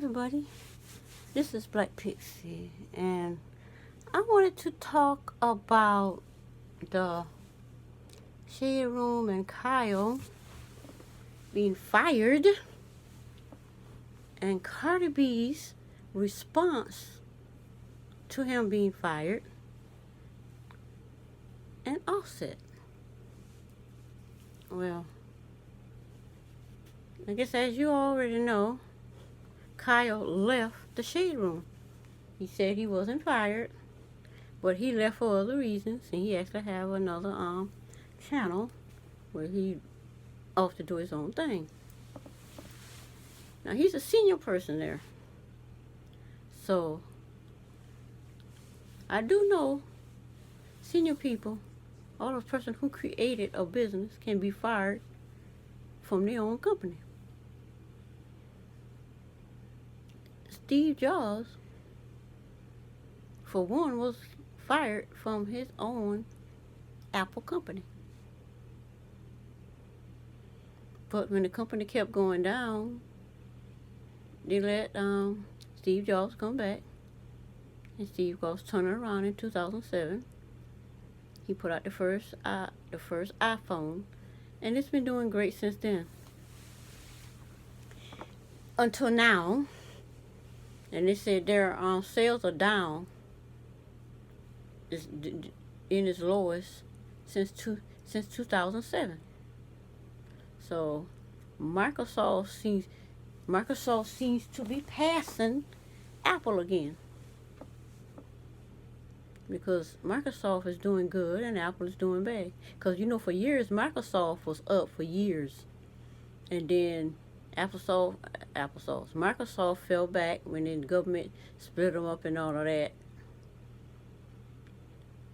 everybody, this is Black Pixie, and I wanted to talk about the Shaderoom and Kyle being fired and Cardi B's response to him being fired and Offset. Well, I guess as you already know, Kyle left the Shaderoom. He said he wasn't fired, but he left for other reasons, and he actually have another channel where he off to do his own thing. Now he's a senior person there, so I do know senior people, all the person who created a business can be fired from their own company. Steve Jobs, for one, was fired from his own Apple company. But when the company kept going down, they let Steve Jobs come back. And Steve Jobs turned it around in 2007. He put out the first iPhone, and it's been doing great since then. Until now, and they said their sales are down. It's in its lowest since 2007. So Microsoft seems to be passing Apple again, because Microsoft is doing good and Apple is doing bad. Because for years Microsoft was up for years, and then Microsoft fell back when the government split them up and all of that,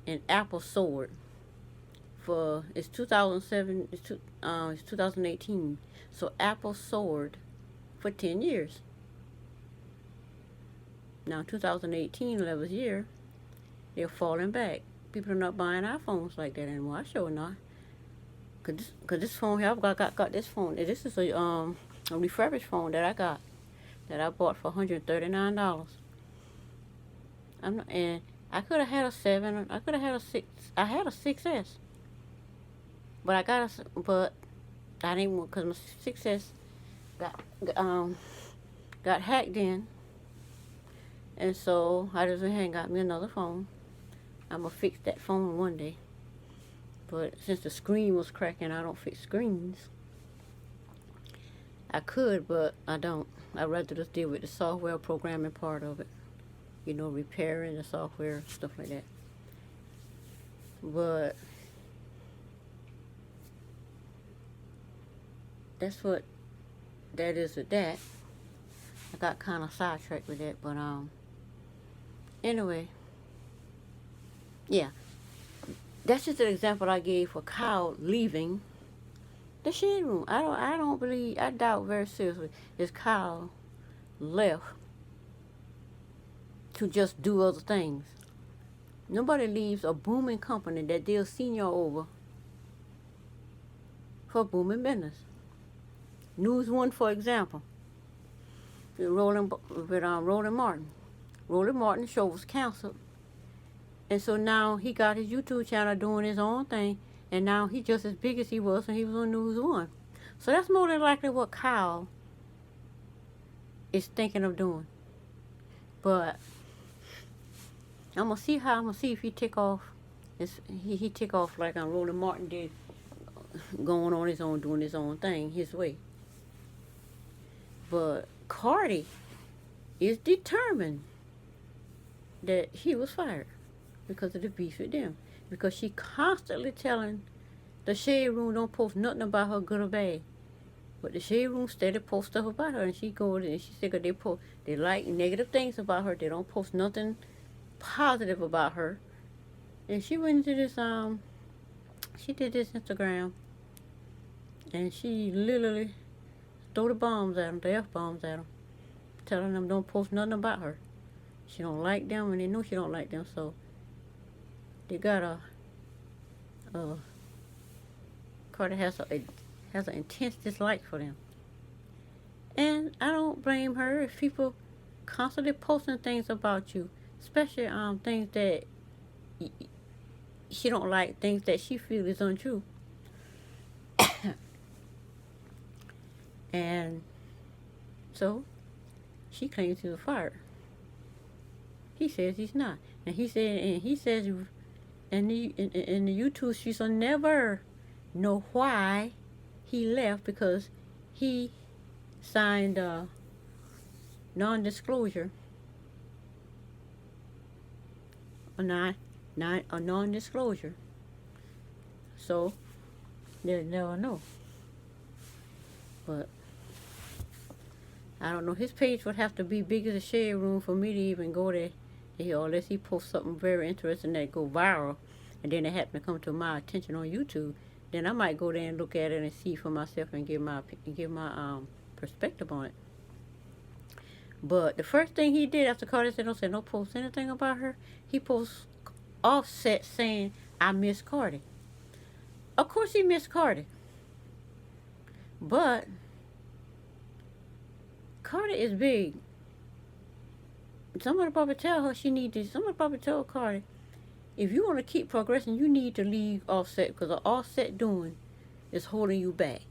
and Apple soared. It's 2007, it's 2018, so Apple soared for 10 years. Now 2018, 11th year, they're falling back. People are not buying iPhones like that anymore. I sure not. Cause this phone here, I've got this phone. This is a refurbished phone that I bought for $139. And I could have had a 7. I could have had a 6. I had a 6S, but I didn't want, because my 6S got hacked in, and so I just went ahead and got me another phone. I'm gonna fix that phone one day. But since the screen was cracking, I don't fix screens. I could, but I don't. I'd rather just deal with the software programming part of it. Repairing the software, stuff like that. But that's what that is with that. I got kind of sidetracked with that, but anyway, yeah. That's just an example I gave for Kyle leaving the Shaderoom. I doubt very seriously is Kyle left to just do other things. Nobody leaves a booming company that they're senior over for booming business. News One, for example, Roland Martin. Roland Martin's show was canceled, and so now he got his YouTube channel doing his own thing, and now he's just as big as he was when he was on News One. So that's more than likely what Kyle is thinking of doing. But I'm gonna see if he take off. He take off like Roland Martin did, going on his own, doing his own thing his way. But Cardi is determined that he was fired because of the beef with them. Because she constantly telling the Shaderoom don't post nothing about her, good or bad. But the Shaderoom steady post stuff about her, and she goes and she said they like negative things about her. They don't post nothing positive about her. And she went into this she did this Instagram, and she literally throw the bombs at them, the F-bombs at them, telling them don't post nothing about her. She don't like them, and they know she don't like them, so they got Carter has an intense dislike for them. And I don't blame her if people constantly posting things about you, especially things that she don't like, things that she feels is untrue. And so she claims he was fired. He says he's not, and he says in the YouTube streets will never know why he left, because he signed a non-disclosure, a non-disclosure. So they'll never know. But I don't know. His page would have to be big as a Shaderoom for me to even go there, unless he posts something very interesting that go viral, and then it happen to come to my attention on YouTube. Then I might go there and look at it and see for myself and give my perspective on it. But the first thing he did after Cardi said don't post anything about her, he posts Offset saying, I miss Cardi. Of course he missed Cardi. But Cardi is big. Somebody probably tell her somebody probably tell Cardi, if you want to keep progressing, you need to leave Offset, because the Offset doing is holding you back.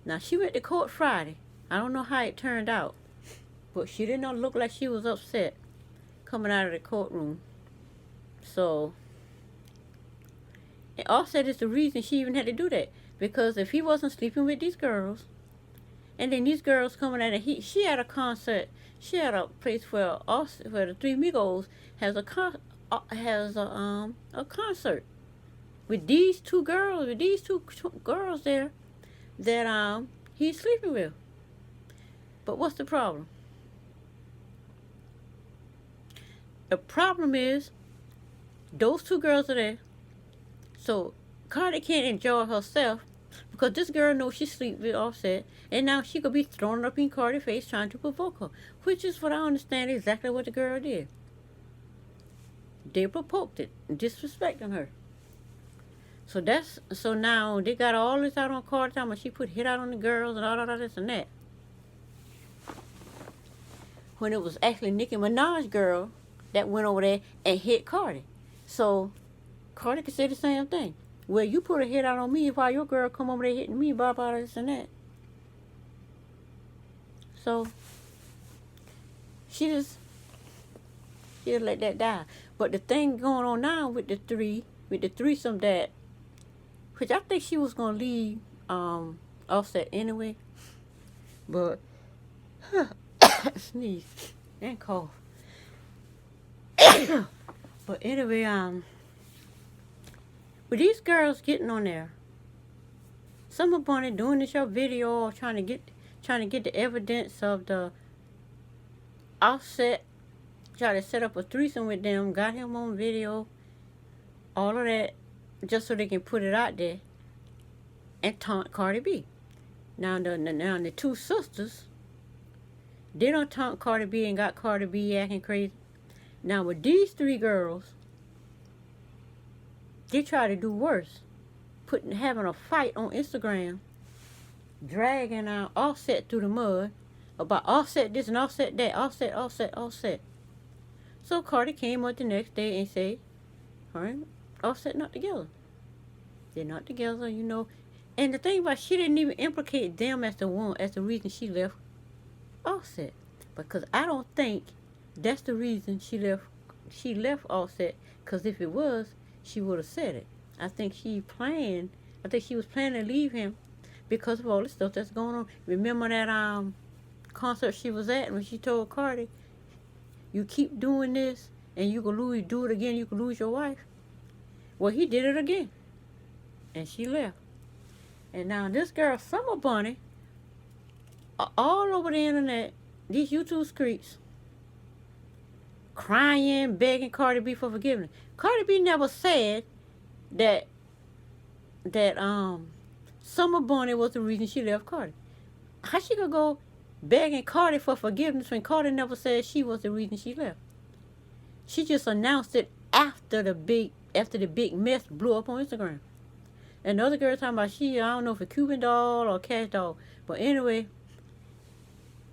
Now, she went to court Friday. I don't know how it turned out, but she did not look like she was upset coming out of the courtroom. So, and Offset is the reason she even had to do that, because if he wasn't sleeping with these girls, and then these girls coming at it, she had a concert. She had a place where the Three Migos has a concert with these two girls there that he's sleeping with. But what's the problem? The problem is those two girls are there, so Cardi can't enjoy herself, because this girl knows she sleep with Offset, and now she could be throwing up in Cardi's face trying to provoke her, which is what I understand exactly what the girl did. They provoked it, disrespecting her. So now they got all this out on Cardi time, and she put hit out on the girls and all this and that. When it was actually Nicki Minaj's girl that went over there and hit Cardi. So Cardi could say the same thing. Well, you put a hit out on me while your girl come over there hitting me, blah, blah, this and that. So she just let that die. But the thing going on now with the threesome that, which I think she was going to leave Offset anyway. But, sneeze and cough. But anyway, with these girls getting on there, some of Bunni doing this show video, trying to get the evidence of the Offset, try to set up a threesome with them, got him on video, all of that, just so they can put it out there and taunt Cardi B. Now the two sisters, they don't taunt Cardi B and got Cardi B acting crazy. Now with these three girls, they try to do worse, having a fight on Instagram, dragging our Offset through the mud about Offset this and Offset that, Offset. So Cardi came up the next day and said, all right, Offset not together. They're not together, you know. And the thing about, she didn't even implicate them as the reason she left Offset, because I don't think that's the reason she left Offset. Because if it was, she would have said it. I think she was planning to leave him because of all the stuff that's going on. Remember that concert she was at when she told Cardi, you keep doing this and you can do it again, you can lose your wife. Well, he did it again. And she left. And now this girl, Summer Bunni, all over the internet, these YouTube streets, crying, begging Cardi B for forgiveness. Cardi B never said that Summer Bunni was the reason she left Cardi. How she could go begging Cardi for forgiveness when Cardi never said she was the reason she left? She just announced it after the big mess blew up on Instagram. And the other girl talking about I don't know if it's Cuban doll or Cash doll. But anyway,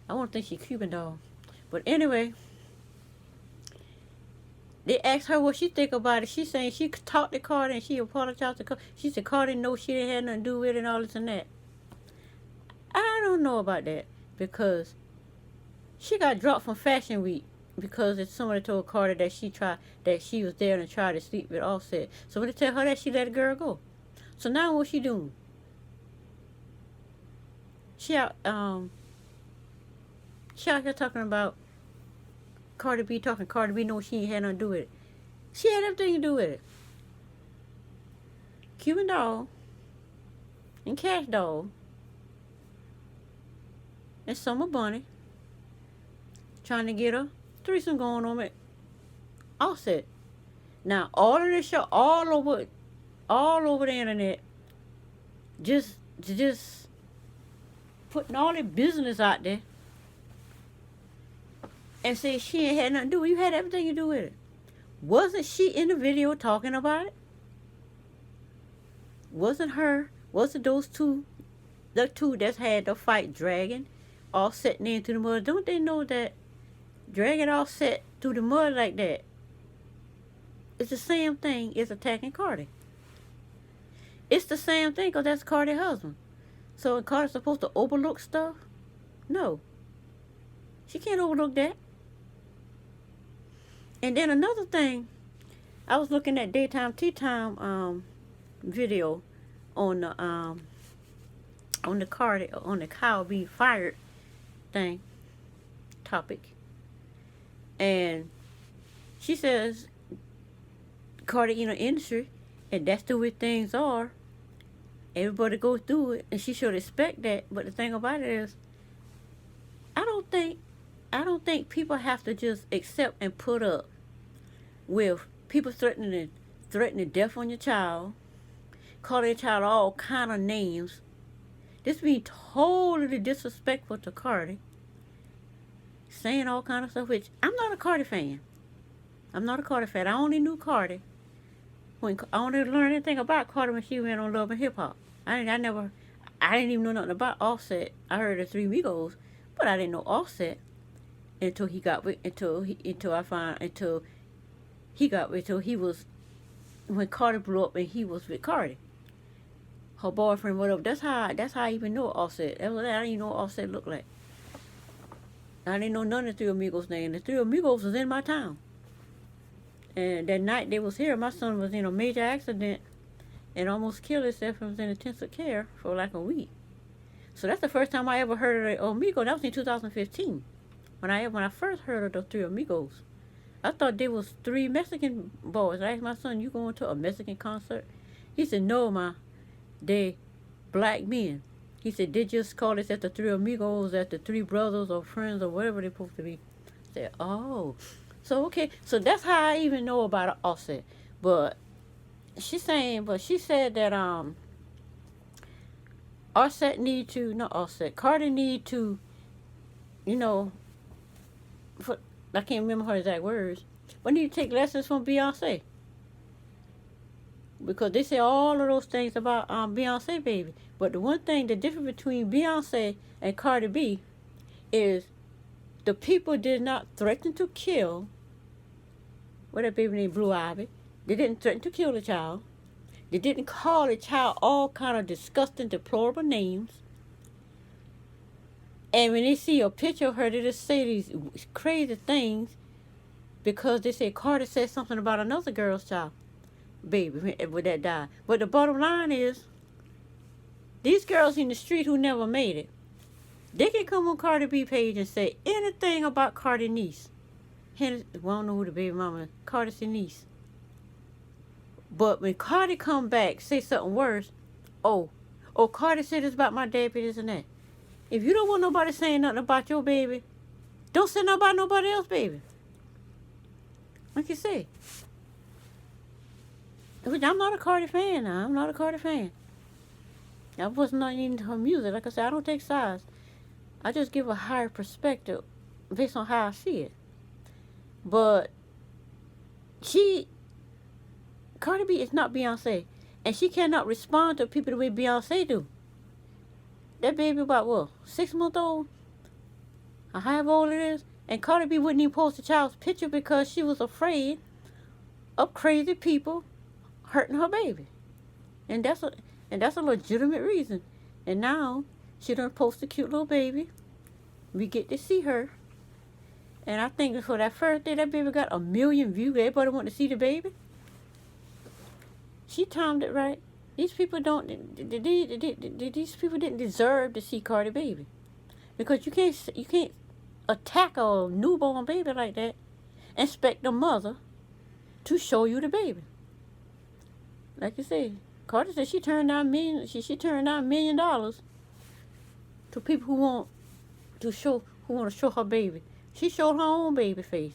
I want to think she Cuban doll. But anyway, they asked her what she think about it. She saying she talked to Cardi and she apologized to Cardi. She said Cardi know she didn't have nothing to do with it and all this and that. I don't know about that because she got dropped from Fashion Week because if somebody told Cardi that she was there and tried to sleep with Offset. So when they tell her that, she let the girl go. So now what she doing? She out here talking about Cardi B talking. Cardi B know she ain't had nothing to do with it. She had everything to do with it. Cuban doll and Cash doll and Summer Bunni trying to get a threesome going on with Offset. Now all of this show all over the internet, just putting all the business out there and say she ain't had nothing to do with it. You had everything to do with it. Wasn't she in the video talking about it? Wasn't those two, the two that's had the fight dragging Offset into the mud? Don't they know that dragging Offset through the mud like that, it's the same thing as attacking Cardi. It's the same thing because that's Cardi's husband. So Cardi's supposed to overlook stuff? No. She can't overlook that. And then another thing, I was looking at Daytime Tea Time video on the Kyle being fired thing topic. And she says Cardi in the industry, and that's the way things are. Everybody goes through it, and she should expect that. But the thing about it is, I don't think people have to just accept and put up with people threatening death on your child, calling your child all kind of names. This being totally disrespectful to Cardi, saying all kind of stuff. Which I'm not a Cardi fan. I only knew Cardi when I only learned anything about Cardi when she went on Love and Hip Hop. I didn't even know nothing about Offset. I heard of Three Migos, but I didn't know Offset until he was when Cardi blew up and he was with Cardi, her boyfriend, whatever. That's how I even know Offset. I didn't even know what Offset looked like. I didn't know none of the Three Amigos' name. The Three Amigos was in my town. And that night they was here, my son was in a major accident and almost killed himself and was in intensive care for like a week. So that's the first time I ever heard of the Amigos. That was in 2015 when I first heard of the Three Amigos. I thought they was three Mexican boys. I asked my son, "You going to a Mexican concert?" He said, "No, ma, they black men." He said, "They just call it at the Three Amigos, at the three brothers or friends or whatever they're supposed to be." I said, "Oh." So, okay, so that's how I even know about Offset. But she said that Cardi need to, I can't remember her exact words, but need to take lessons from Beyonce. Because they say all of those things about Beyonce, baby. But the one thing, the difference between Beyonce and Cardi B is the people did not threaten to kill that baby named Blue Ivy. They didn't threaten to kill the child. They didn't call the child all kind of disgusting, deplorable names. And when they see a picture of her, they just say these crazy things because they say Cardi said something about another girl's child, baby, with that died. But the bottom line is, these girls in the street who never made it, they can come on Cardi B page and say anything about Cardi niece. We don't know who the baby mama is. Cardi's niece. But when Cardi come back, say something worse, Cardi said this about my dad, this and that. If you don't want nobody saying nothing about your baby, don't say nothing about nobody else, baby. Like you say. I'm not a Cardi fan now. I'm not a Cardi fan. I was not into her music. Like I said, I don't take sides. I just give a higher perspective based on how I see it. But Cardi B is not Beyonce. And she cannot respond to people the way Beyonce do. That baby about, 6 months old? or however old it is. And Cardi B wouldn't even post the child's picture because she was afraid of crazy people hurting her baby. And that's a legitimate reason. And now she done post a cute little baby. We get to see her. And I think for that first day, that baby got 1 million views. Everybody want to see the baby. She timed it right. These people these people didn't deserve to see Cardi baby, because you can't attack a newborn baby like that and expect the mother to show you the baby. Like you said, Cardi said she turned down $1 million to people who want to show her baby. She showed her own baby face.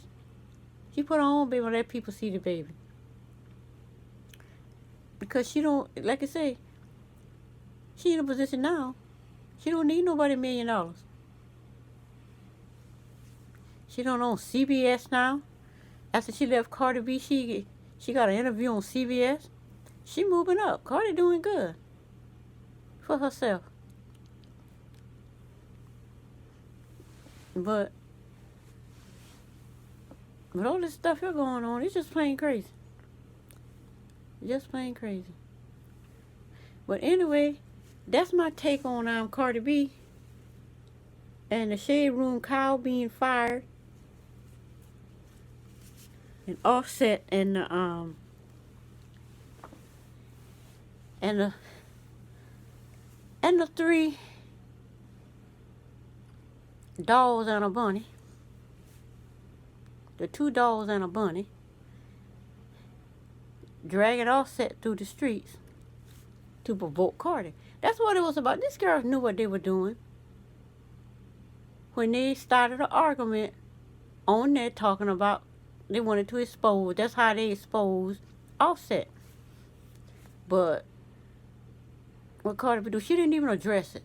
She put her own baby and let people see the baby. Because she don't, like I say, she in a position now. She don't need nobody $1 million. She don't own CBS now. After she left Cardi B, she got an interview on CBS. She moving up. Cardi doing good for herself. But all this stuff here going on, it's just plain crazy. Just plain crazy. But anyway, that's my take on Cardi B and the Shaderoom Kyle being fired, and Offset and the 3 dolls and a bunny. The 2 dolls and a bunny dragging Offset through the streets to provoke Cardi. That's what it was about. These girls knew what they were doing when they started an argument on there talking about they wanted to expose. That's how they exposed Offset. But what Cardi B do? She didn't even address it.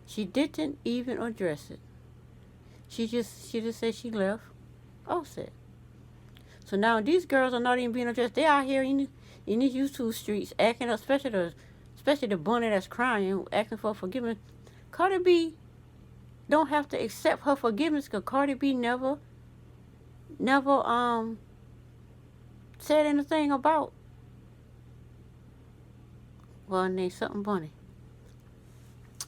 She didn't even address it. She just said she left Offset. So now these girls are not even being addressed. They out here in these YouTube streets acting up, especially the Bunni that's crying, asking for forgiveness. Cardi B don't have to accept her forgiveness, because Cardi B never said anything about, well, her name something Bunni.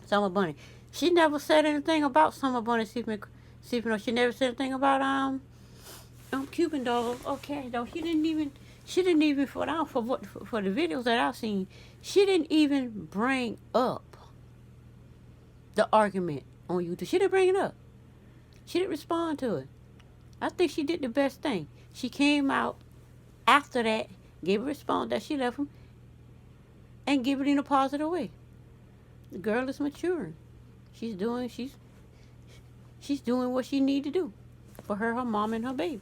Summer Bunni. She never said anything about Summer Bunni sleeping. She never said anything about Cuban doll. Okay, though she didn't even for the videos that I've seen, she didn't even bring up the argument on YouTube. She didn't bring it up. She didn't respond to it. I think she did the best thing. She came out after that, gave a response that she left him, and give it in a positive way. The girl is maturing. She's doing what she need to do for her mom, and her baby.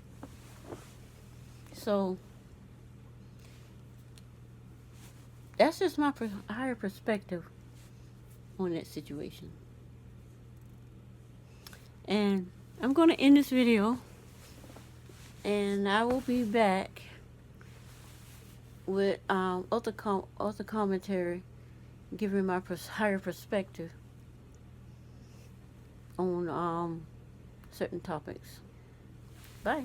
So that's just my higher perspective on that situation. And I'm going to end this video, and I will be back with other commentary, giving my higher perspective on certain topics. Bye.